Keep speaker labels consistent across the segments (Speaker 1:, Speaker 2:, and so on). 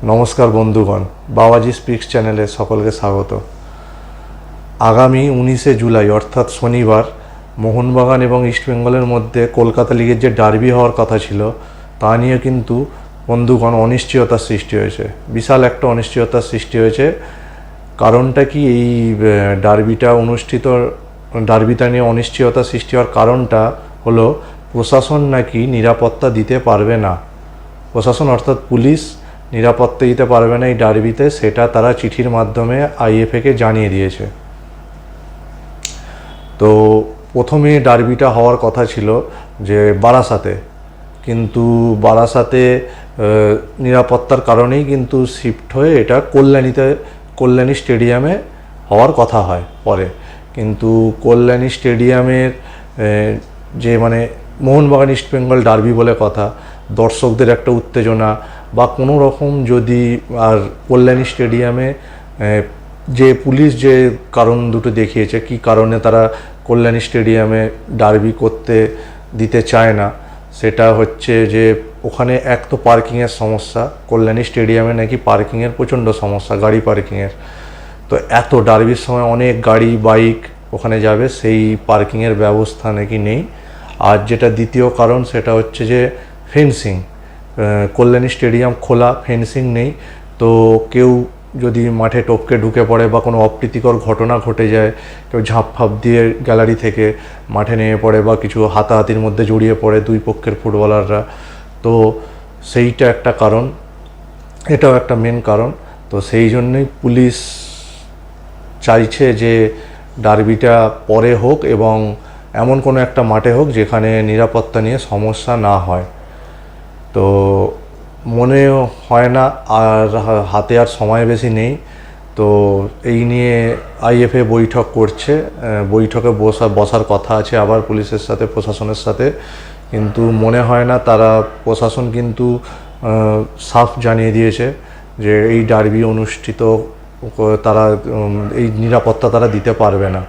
Speaker 1: নমস্কার বন্ধুগণ, বাবাজি স্পিক্স চ্যানেলে সকলকে স্বাগত। আগামী 19শে জুলাই অর্থাৎ শনিবার মোহনবাগান এবং ইস্টবেঙ্গলের মধ্যে কলকাতা লিগের যে ডার্বি হওয়ার কথা ছিল তা নিয়ে কিন্তু বন্ধুগণ অনিশ্চয়তার সৃষ্টি হয়েছে, বিশাল একটা অনিশ্চয়তার সৃষ্টি হয়েছে। কারণটা কি এই ডার্বিটা নিয়ে অনিশ্চয়তা সৃষ্টি হওয়ার কারণটা হলো প্রশাসন নাকি নিরাপত্তা দিতে পারবে না। প্রশাসন অর্থাৎ পুলিশ নিরাপত্তা দিতে পারবে না এই ডার্বিতে, সেটা তারা চিঠির মাধ্যমে আইএফএকে জানিয়ে দিয়েছে। তো প্রথমে ডার্বিটা হওয়ার কথা ছিল যে বারাসাতে, কিন্তু বারাসাতে নিরাপত্তার কারণেই কিন্তু শিফট হয়ে এটা কল্যাণী স্টেডিয়ামে হওয়ার কথা হয় পরে। কিন্তু কল্যাণী স্টেডিয়ামের যে মোহনবাগান ইস্টবেঙ্গল ডার্বি বলে কথা, দর্শকদের একটা উত্তেজনা বা কোনো রকম যদি আর কল্যাণী স্টেডিয়ামে যে পুলিশ যে কারণ দুটো দেখিয়েছে, কি কারণে তারা কল্যাণী স্টেডিয়ামে ডার্বি করতে দিতে চায় না, সেটা হচ্ছে যে ওখানে এক তো পার্কিংয়ের সমস্যা, কল্যাণী স্টেডিয়ামে নাকি পার্কিংয়ের প্রচণ্ড সমস্যা, গাড়ি পার্কিংয়ের। তো এত ডার্বির সময় অনেক গাড়ি বাইক ওখানে যাবে, সেই পার্কিংয়ের ব্যবস্থা নাকি নেই। আর যেটা দ্বিতীয় কারণ সেটা হচ্ছে যে ফেন্সিং, কল্যাণী স্টেডিয়াম খোলা, ফেন্সিং নেই। তো কেউ যদি মাঠে টপকে ঢুকে পড়ে বা কোনো অপ্রীতিকর ঘটনা ঘটে যায়, কেউ ঝাঁপ ফাঁপ দিয়ে গ্যালারি থেকে মাঠে নেমে পড়ে বা কিছু হাতাহাতির মধ্যে জড়িয়ে পড়ে দুই পক্ষের ফুটবলাররা, তো সেইটা একটা কারণ, এটাও একটা মেন কারণ। তো সেই জন্যই পুলিশ চাইছে যে ডার্বিটা পরে হোক এবং এমন কোনো একটা মাঠে হোক যেখানে নিরাপত্তা নিয়ে সমস্যা না হয়। তো মনে হয় না আর হাতে আর সময় বেশি নেই। তো এই নিয়ে আইএফএ বৈঠক করছে, বৈঠকে বসার কথা আছে আবার পুলিশের সাথে, প্রশাসনের সাথে। কিন্তু মনে হয় না প্রশাসন কিন্তু সাফ জানিয়ে দিয়েছে যে এই ডার্বি অনুষ্ঠিত তারা এই নিরাপত্তা তারা দিতে পারবে না।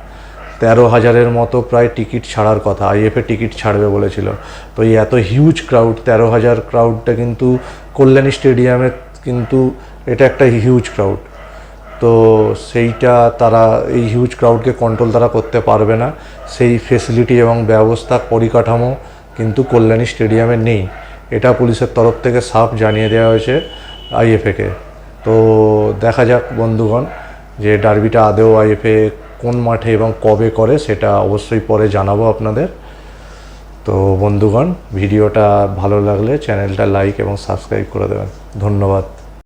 Speaker 1: 13,000-এর মতো প্রায় টিকিট ছাড়ার কথা, আইএফএ টিকিট ছাড়বে বলেছিল। তো এই এত হিউজ ক্রাউড, 13,000 ক্রাউডটা কিন্তু কল্যাণী স্টেডিয়ামে, কিন্তু এটা একটা হিউজ ক্রাউড। তো সেইটা তারা এই হিউজ ক্রাউডকে কন্ট্রোল তারা করতে পারবে না। সেই ফেসিলিটি এবং ব্যবস্থা পরিকাঠামো কিন্তু কল্যাণী স্টেডিয়ামে নেই, এটা পুলিশের তরফ থেকে সাফ জানিয়ে দেওয়া হয়েছে আইএফএকে। তো দেখা যাক বন্ধুগণ যে ডার্বিটা আদৌ আইএফএ কোন মাঠে এবং কবে করে, সেটা অবশ্যই পরে জানাবো আপনাদের। তো বন্ধুগণ, ভিডিওটা ভালো লাগলে চ্যানেলটা লাইক এবং সাবস্ক্রাইব করে দেবেন। ধন্যবাদ।